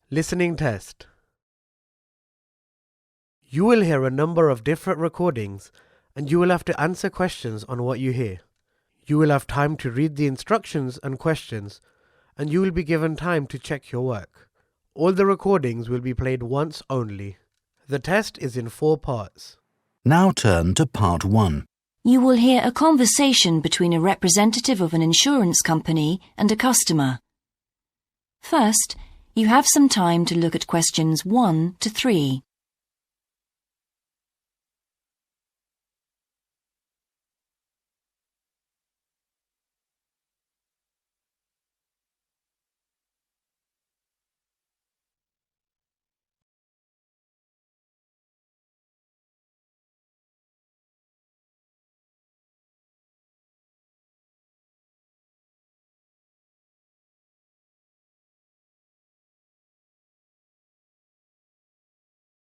Listening test. You will hear a number of different recordings and you will have to answer questions on what you hear. You will have time to read the instructions and questions and you will be given time to check your work. All the recordings will be played once only. The test is in 4 parts. Now turn to part 1. You will hear a conversation between a representative of an insurance company and a customer. First, you have some time to look at questions 1 to 3.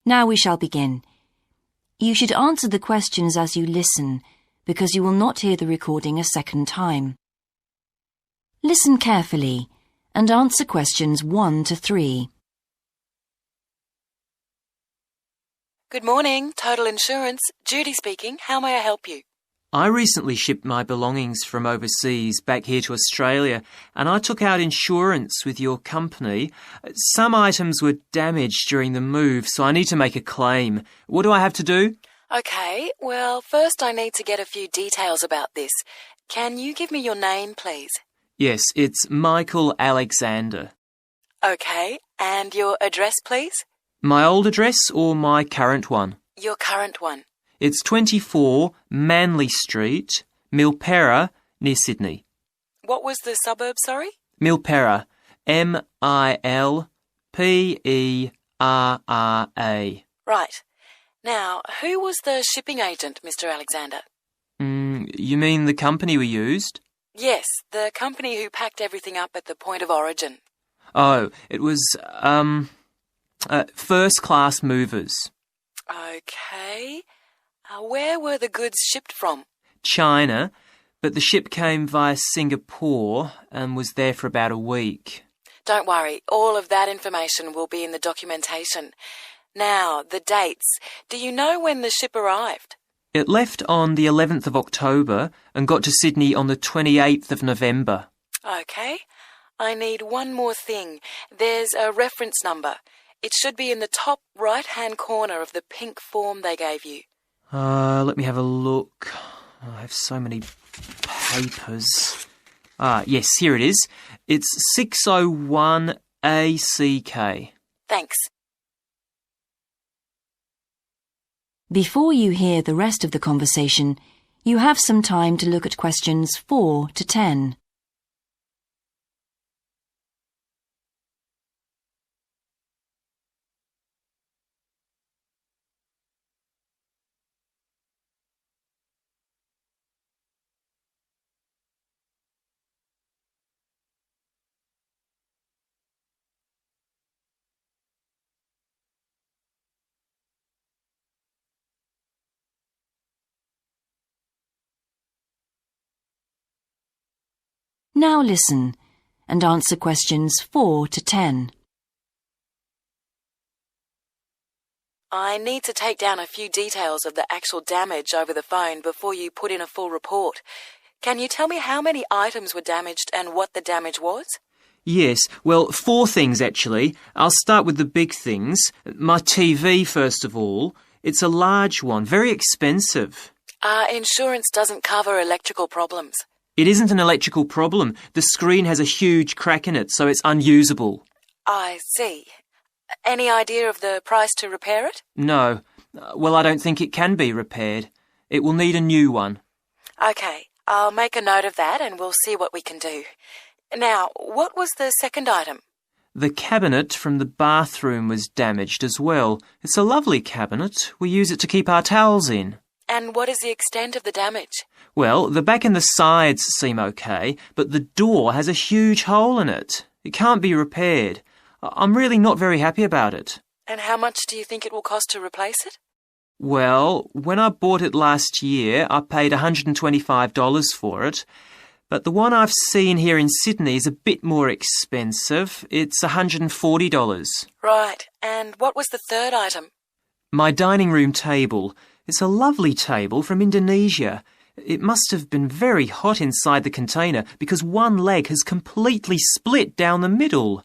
Now we shall begin. You should answer the questions as you listen, because you will not hear the recording a second time. Listen carefully and answer questions 1 to 3. Good morning, Total Insurance. Judy speaking. How may I help you? I recently shipped my belongings from overseas back here to Australia and I took out insurance with your company. Some items were damaged during the move, so I need to make a claim. What do I have to do? Okay, well, first I need to get a few details about this. Can you give me your name, please? Yes, it's Michael Alexander. Okay, and your address, please? My old address or my current one? Your current one. It's 24 Manly Street, Milperra, near Sydney. What was the suburb, sorry? Milperra, Milperra. Right. Now, who was the shipping agent, Mr. Alexander? You mean the company we used? Yes, the company who packed everything up at the point of origin. Oh, it was, First Class Movers. Okay. Where were the goods shipped from? China, but the ship came via Singapore and was there for about a week. Don't worry, all of that information will be in the documentation. Now, the dates. Do you know when the ship arrived? It left on the 11th of October and got to Sydney on the 28th of November. Okay. I need one more thing. There's a reference number. It should be in the top right-hand corner of the pink form they gave you. Let me have a look. I have so many papers. Yes, here it is. It's 601 ACK. Thanks. Before you hear the rest of the conversation, you have some time to look at questions 4 to 10. Now listen and answer questions 4 to 10. I need to take down a few details of the actual damage over the phone before you put in a full report. Can you tell me how many items were damaged and what the damage was? Yes, well, 4 things actually. I'll start with the big things. My TV, first of all. It's a large one, very expensive. Insurance doesn't cover electrical problems. It isn't an electrical problem. The screen has a huge crack in it, so it's unusable. I see. Any idea of the price to repair it? No. Well, I don't think it can be repaired. It will need a new one. Okay, I'll make a note of that and we'll see what we can do. Now, what was the second item? The cabinet from the bathroom was damaged as well. It's a lovely cabinet. We use it to keep our towels in. And what is the extent of the damage? Well, the back and the sides seem okay, but the door has a huge hole in it. It can't be repaired. I'm really not very happy about it. And how much do you think it will cost to replace it? Well, when I bought it last year, I paid $125 for it. But the one I've seen here in Sydney is a bit more expensive. It's $140. Right, and what was the third item? My dining room table. It's a lovely table from Indonesia. It must have been very hot inside the container because one leg has completely split down the middle.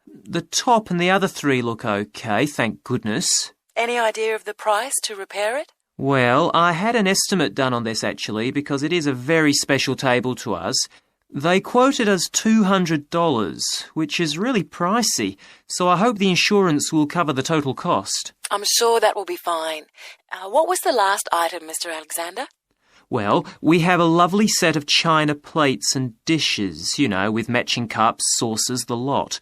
The top and the other three look okay, thank goodness. Any idea of the price to repair it? Well, I had an estimate done on this actually because it is a very special table to us. They quoted us $200, which is really pricey, so I hope the insurance will cover the total cost. I'm sure that will be fine. What was the last item, Mr. Alexander? Well, we have a lovely set of china plates and dishes, with matching cups, saucers, the lot.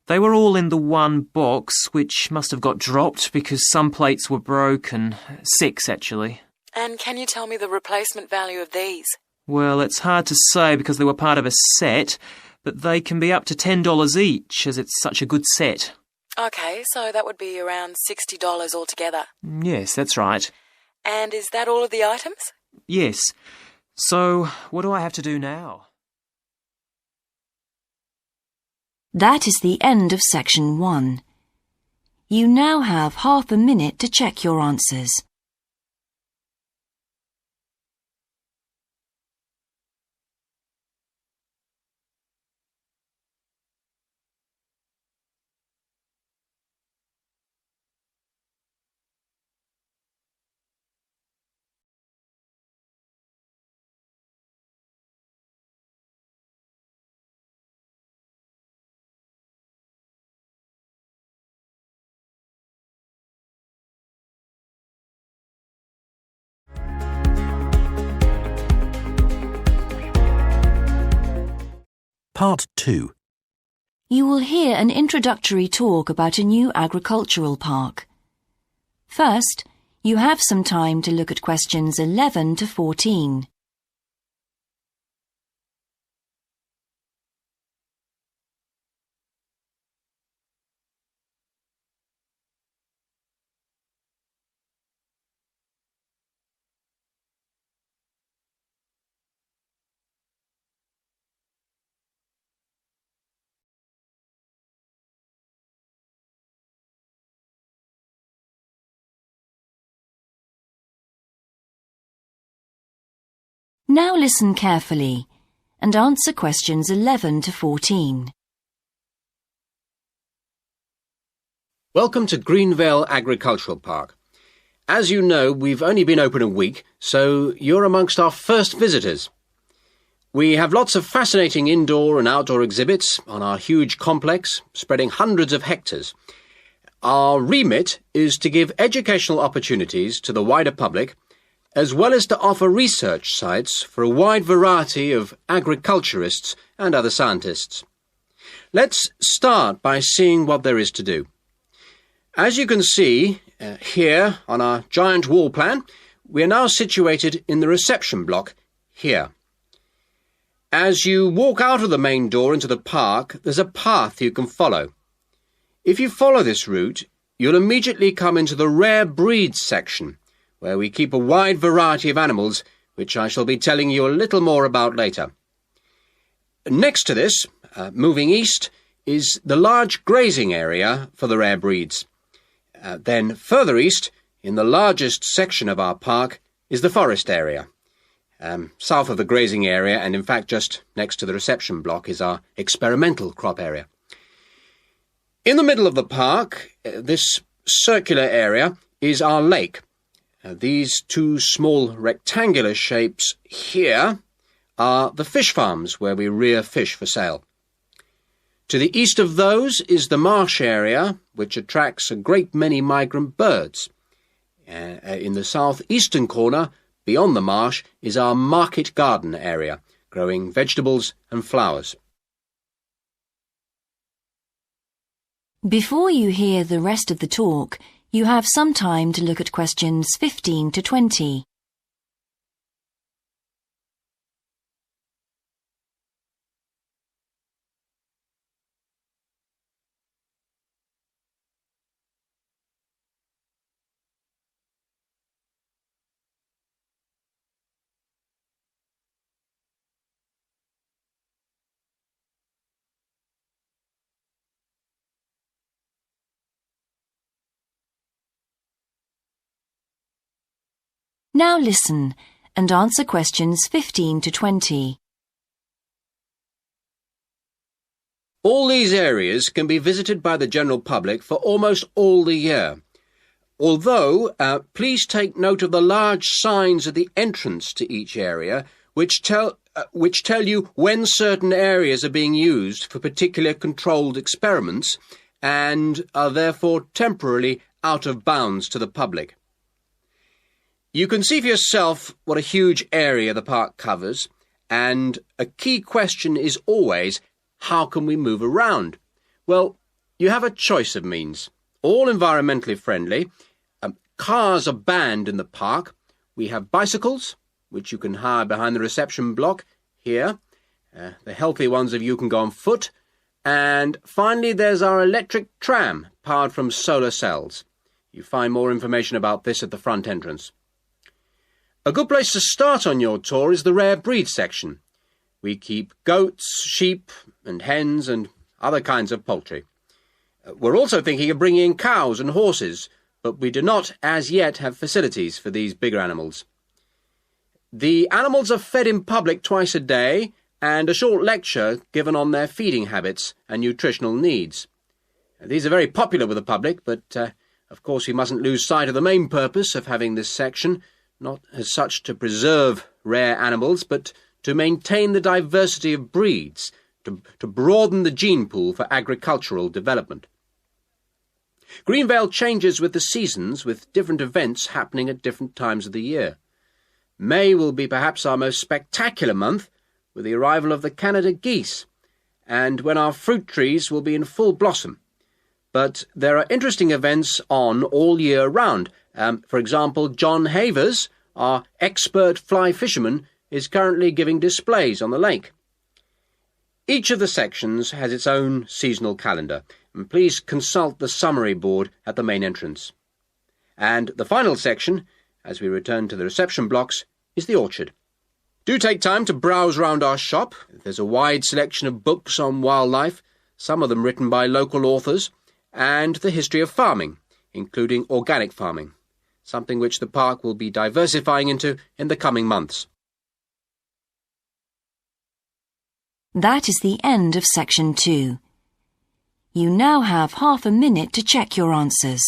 They were all in the one box, which must have got dropped because some plates were broken. 6, actually. And can you tell me the replacement value of these? Well, it's hard to say because they were part of a set, but they can be up to $10 each as it's such a good set. OK, so that would be around $60 altogether. Yes, that's right. And is that all of the items? Yes. So, what do I have to do now? That is the end of section 1. You now have half a minute to check your answers. Part 2. You will hear an introductory talk about a new agricultural park. First, you have some time to look at questions 11 to 14. Now listen carefully and answer questions 11 to 14. Welcome to Greenvale Agricultural Park. As you know, we've only been open a week, so you're amongst our first visitors. We have lots of fascinating indoor and outdoor exhibits on our huge complex, spreading hundreds of hectares. Our remit is to give educational opportunities to the wider public, as well as to offer research sites for a wide variety of agriculturists and other scientists. Let's start by seeing what there is to do. As you can see here on our giant wall plan, we are now situated in the reception block here. As you walk out of the main door into the park, there's a path you can follow. If you follow this route, you'll immediately come into the rare breeds section, where we keep a wide variety of animals, which I shall be telling you a little more about later. Next to this, moving east, is the large grazing area for the rare breeds. Then further east, in the largest section of our park, is the forest area. South of the grazing area, and in fact just next to the reception block, is our experimental crop area. In the middle of the park, this circular area, is our lake. These two small rectangular shapes here are the fish farms where we rear fish for sale. To the east of those is the marsh area, which attracts a great many migrant birds. In the southeastern corner, beyond the marsh, is our market garden area, growing vegetables and flowers. Before you hear the rest of the talk, you have some time to look at questions 15 to 20. Now listen and answer questions 15 to 20. All these areas can be visited by the general public for almost all the year. Although, please take note of the large signs at the entrance to each area, which tell you when certain areas are being used for particular controlled experiments and are therefore temporarily out of bounds to the public. You can see for yourself what a huge area the park covers, and a key question is always, how can we move around? Well, you have a choice of means, all environmentally friendly. Cars are banned in the park. We have bicycles, which you can hire behind the reception block here. The healthy ones of you can go on foot. And finally, there's our electric tram, powered from solar cells. You find more information about this at the front entrance. A good place to start on your tour is the rare breed section. We keep goats, sheep and hens and other kinds of poultry. We're also thinking of bringing in cows and horses, but we do not as yet have facilities for these bigger animals. The animals are fed in public twice a day, and a short lecture given on their feeding habits and nutritional needs. These are very popular with the public, but of course we mustn't lose sight of the main purpose of having this section, not as such to preserve rare animals, but to maintain the diversity of breeds, to broaden the gene pool for agricultural development. Greenvale changes with the seasons, with different events happening at different times of the year. May will be perhaps our most spectacular month, with the arrival of the Canada geese, and when our fruit trees will be in full blossom. But there are interesting events on all year round. For example, John Havers, our expert fly fisherman, is currently giving displays on the lake. Each of the sections has its own seasonal calendar, and please consult the summary board at the main entrance. And the final section, as we return to the reception blocks, is the orchard. Do take time to browse round our shop. There's a wide selection of books on wildlife, some of them written by local authors, and the history of farming, including organic farming, something which the park will be diversifying into in the coming months. That is the end of section 2. You now have half a minute to check your answers.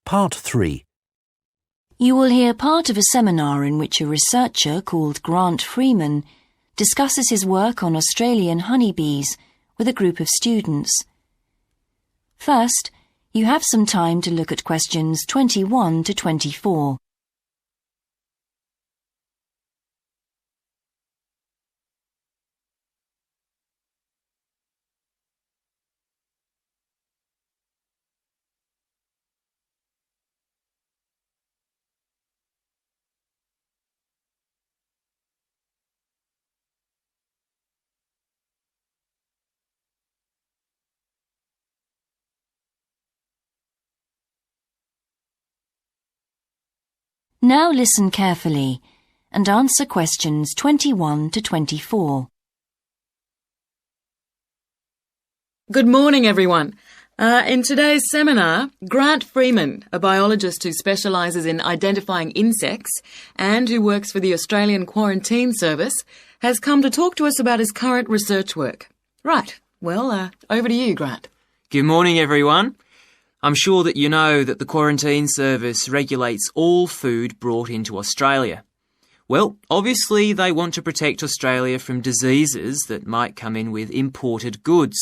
Part 3. You will hear part of a seminar in which a researcher called Grant Freeman discusses his work on Australian honeybees with a group of students. First, you have some time to look at questions 21 to 24. Now listen carefully and answer questions 21 to 24. Good morning, everyone. In today's seminar, Grant Freeman, a biologist who specialises in identifying insects and who works for the Australian Quarantine Service, has come to talk to us about his current research work. Right, well, over to you, Grant. Good morning, everyone. I'm sure that you know that the Quarantine Service regulates all food brought into Australia. Well, obviously they want to protect Australia from diseases that might come in with imported goods,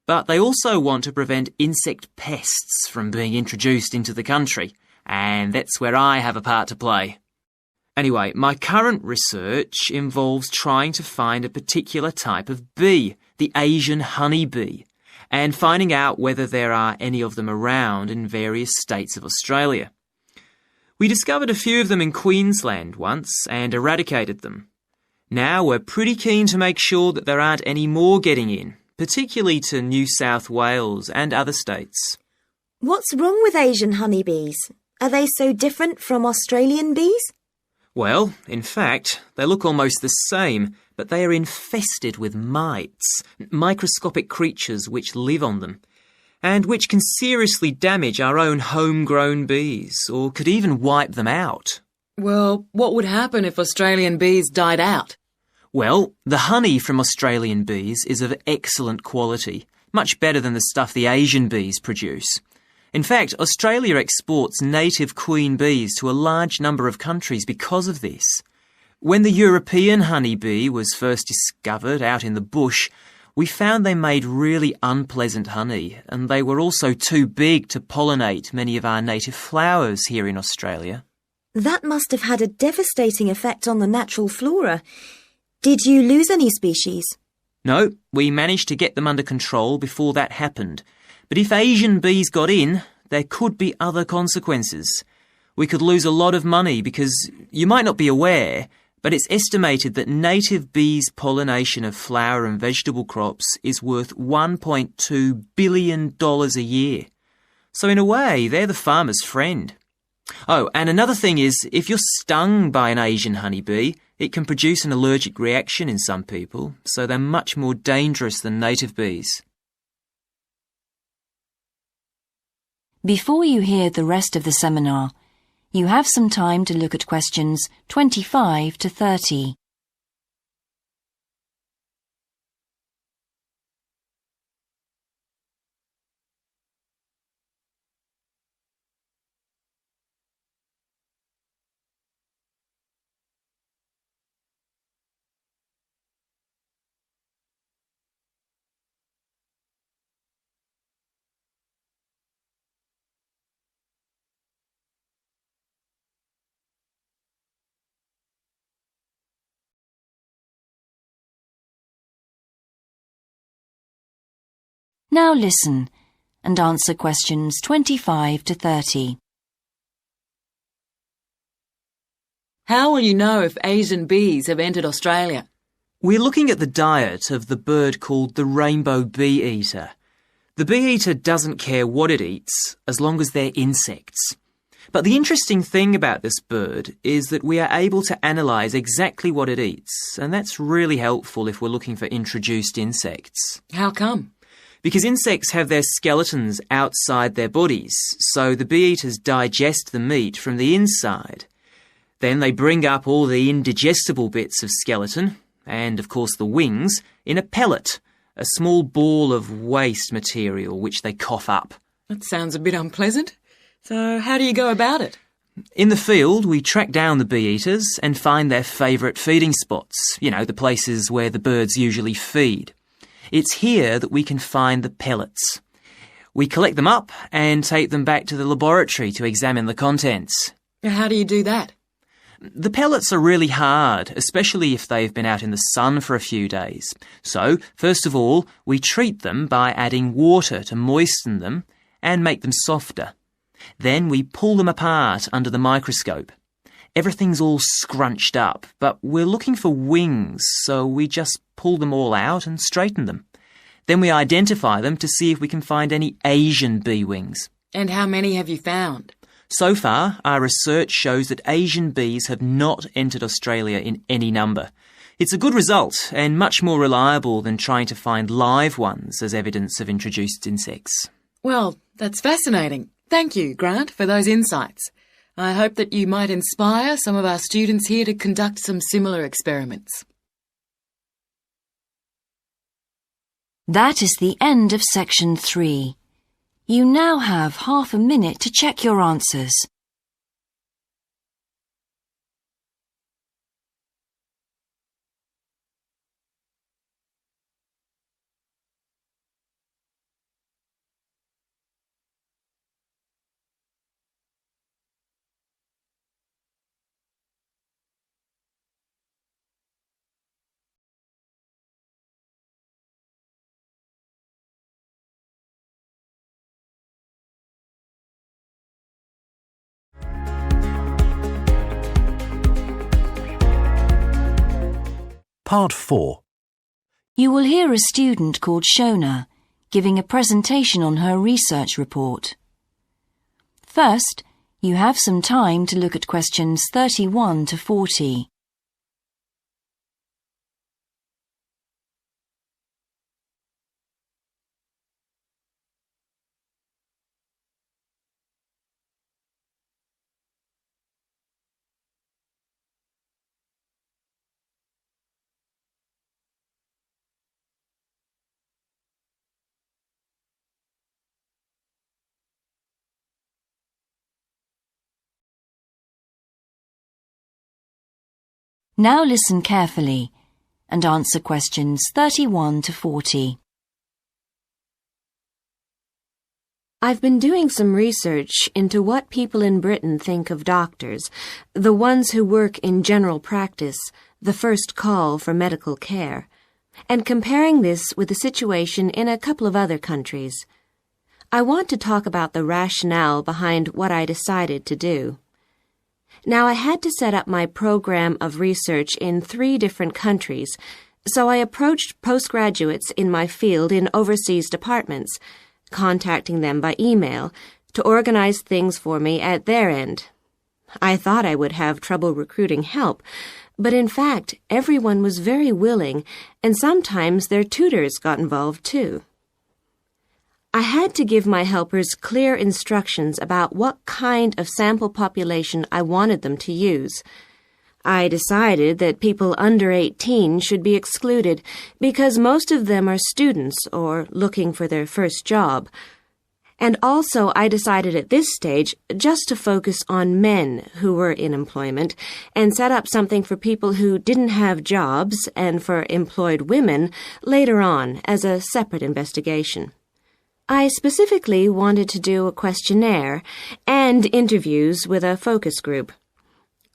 but they also want to prevent insect pests from being introduced into the country, and that's where I have a part to play. Anyway, my current research involves trying to find a particular type of bee, the Asian honeybee. and finding out whether there are any of them around in various states of Australia. We discovered a few of them in Queensland once and eradicated them. Now we're pretty keen to make sure that there aren't any more getting in, particularly to New South Wales and other states. What's wrong with Asian honeybees? Are they so different from Australian bees? Well, in fact, they look almost the same, but they are infested with mites, microscopic creatures which live on them, and which can seriously damage our own homegrown bees, or could even wipe them out. Well, what would happen if Australian bees died out? Well, the honey from Australian bees is of excellent quality, much better than the stuff the Asian bees produce. In fact, Australia exports native queen bees to a large number of countries because of this. When the European honeybee was first discovered out in the bush, we found they made really unpleasant honey, and they were also too big to pollinate many of our native flowers here in Australia. That must have had a devastating effect on the natural flora. Did you lose any species? No, we managed to get them under control before that happened. But if Asian bees got in, there could be other consequences. We could lose a lot of money because you might not be aware, but it's estimated that native bees' pollination of flower and vegetable crops is worth $1.2 billion a year. So in a way, they're the farmer's friend. Oh, and another thing is, if you're stung by an Asian honeybee, it can produce an allergic reaction in some people, so they're much more dangerous than native bees. Before you hear the rest of the seminar, you have some time to look at questions 25 to 30. Now listen and answer questions 25 to 30. How will you know if Asian bees have entered Australia? We're looking at the diet of the bird called the rainbow bee-eater. The bee-eater doesn't care what it eats as long as they're insects. But the interesting thing about this bird is that we are able to analyse exactly what it eats, and that's really helpful if we're looking for introduced insects. How come? Because insects have their skeletons outside their bodies, so the bee-eaters digest the meat from the inside. Then they bring up all the indigestible bits of skeleton, and of course the wings, in a pellet, a small ball of waste material which they cough up. That sounds a bit unpleasant. So how do you go about it? In the field, we track down the bee-eaters and find their favourite feeding spots, the places where the birds usually feed. It's here that we can find the pellets. We collect them up and take them back to the laboratory to examine the contents. How do you do that? The pellets are really hard, especially if they've been out in the sun for a few days. So, first of all, we treat them by adding water to moisten them and make them softer. Then we pull them apart under the microscope. Everything's all scrunched up, but we're looking for wings, so we just pull them all out and straighten them. Then we identify them to see if we can find any Asian bee wings. And how many have you found? So far, our research shows that Asian bees have not entered Australia in any number. It's a good result and much more reliable than trying to find live ones as evidence of introduced insects. Well, that's fascinating. Thank you, Grant, for those insights. I hope that you might inspire some of our students here to conduct some similar experiments. That is the end of section 3. You now have half a minute to check your answers. Part 4. You will hear a student called Shona giving a presentation on her research report. First, you have some time to look at questions 31 to 40. Now listen carefully and answer questions 31 to 40. I've been doing some research into what people in Britain think of doctors, the ones who work in general practice, the first call for medical care, and comparing this with the situation in a couple of other countries. I want to talk about the rationale behind what I decided to do. Now, I had to set up my program of research in 3 different countries, so I approached postgraduates in my field in overseas departments, contacting them by email to organize things for me at their end. I thought I would have trouble recruiting help, but in fact, everyone was very willing, and sometimes their tutors got involved too. I had to give my helpers clear instructions about what kind of sample population I wanted them to use. I decided that people under 18 should be excluded because most of them are students or looking for their first job. And also I decided at this stage just to focus on men who were in employment and set up something for people who didn't have jobs and for employed women later on as a separate investigation. I specifically wanted to do a questionnaire and interviews with a focus group.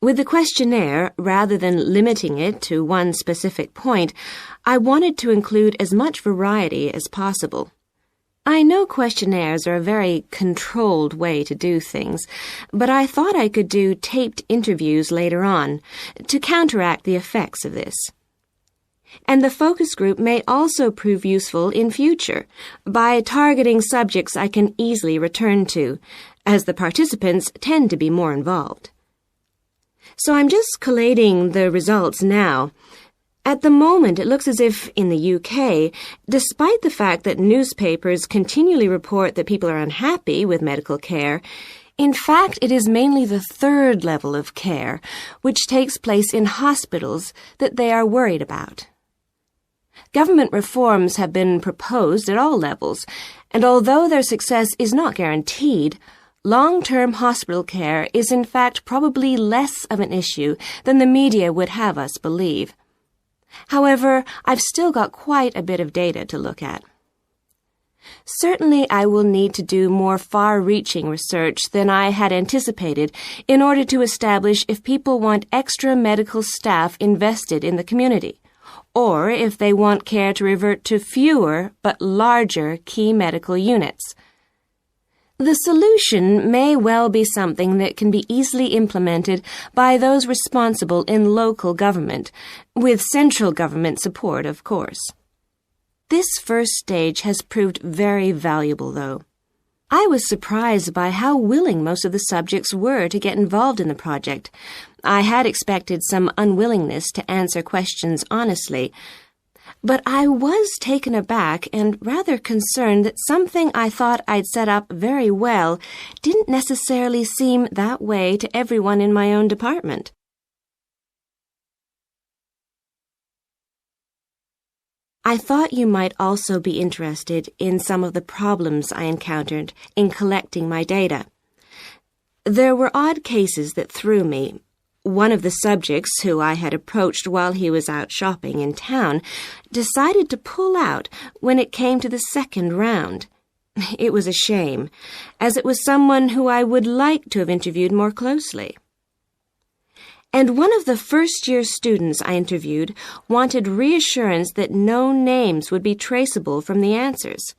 With the questionnaire, rather than limiting it to one specific point, I wanted to include as much variety as possible. I know questionnaires are a very controlled way to do things, but I thought I could do taped interviews later on to counteract the effects of this. And the focus group may also prove useful in future by targeting subjects I can easily return to, as the participants tend to be more involved. So I'm just collating the results now. At the moment, it looks as if in the UK, despite the fact that newspapers continually report that people are unhappy with medical care, in fact, it is mainly the 3rd level of care, which takes place in hospitals, that they are worried about. Government reforms have been proposed at all levels, and although their success is not guaranteed, long-term hospital care is in fact probably less of an issue than the media would have us believe. However, I've still got quite a bit of data to look at. Certainly, I will need to do more far-reaching research than I had anticipated in order to establish if people want extra medical staff invested in the community, or if they want care to revert to fewer but larger key medical units. The solution may well be something that can be easily implemented by those responsible in local government, with central government support, of course. This first stage has proved very valuable, though. I was surprised by how willing most of the subjects were to get involved in the project. I had expected some unwillingness to answer questions honestly, but I was taken aback and rather concerned that something I thought I'd set up very well didn't necessarily seem that way to everyone in my own department. I thought you might also be interested in some of the problems I encountered in collecting my data. There were odd cases that threw me. One of the subjects who I had approached while he was out shopping in town decided to pull out when it came to the 2nd round. It was a shame, as it was someone who I would like to have interviewed more closely. And one of the first-year students I interviewed wanted reassurance that no names would be traceable from the answers.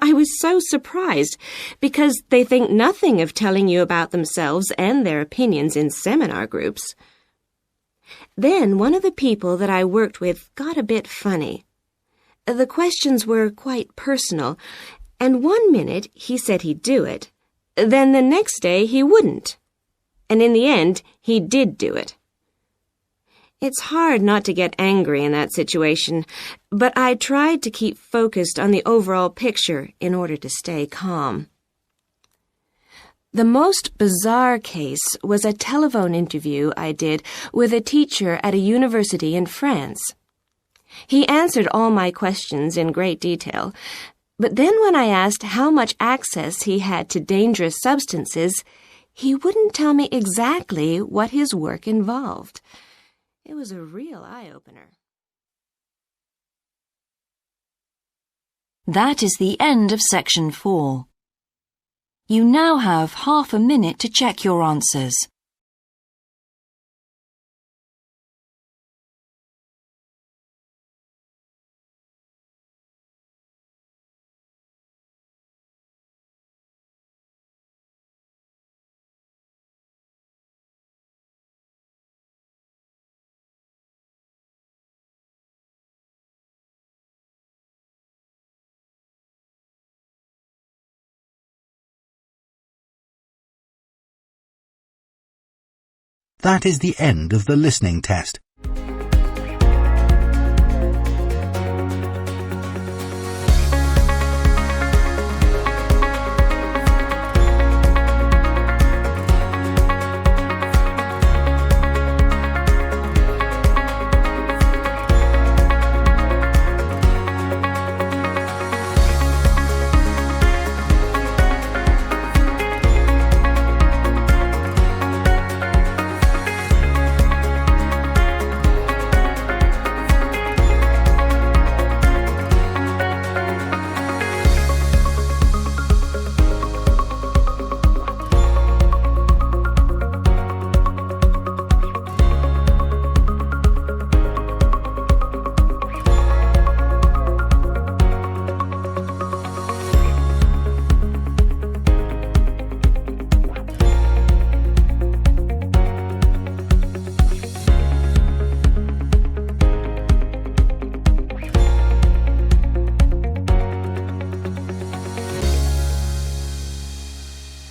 I was so surprised, because they think nothing of telling you about themselves and their opinions in seminar groups. Then one of the people that I worked with got a bit funny. The questions were quite personal, and one minute he said he'd do it. Then the next day he wouldn't. And in the end, he did do it. It's hard not to get angry in that situation, but I tried to keep focused on the overall picture in order to stay calm. The most bizarre case was a telephone interview I did with a teacher at a university in France. He answered all my questions in great detail, but then when I asked how much access he had to dangerous substances, he wouldn't tell me exactly what his work involved. It was a real eye-opener. That is the end of section 4. You now have half a minute to check your answers. That is the end of the listening test.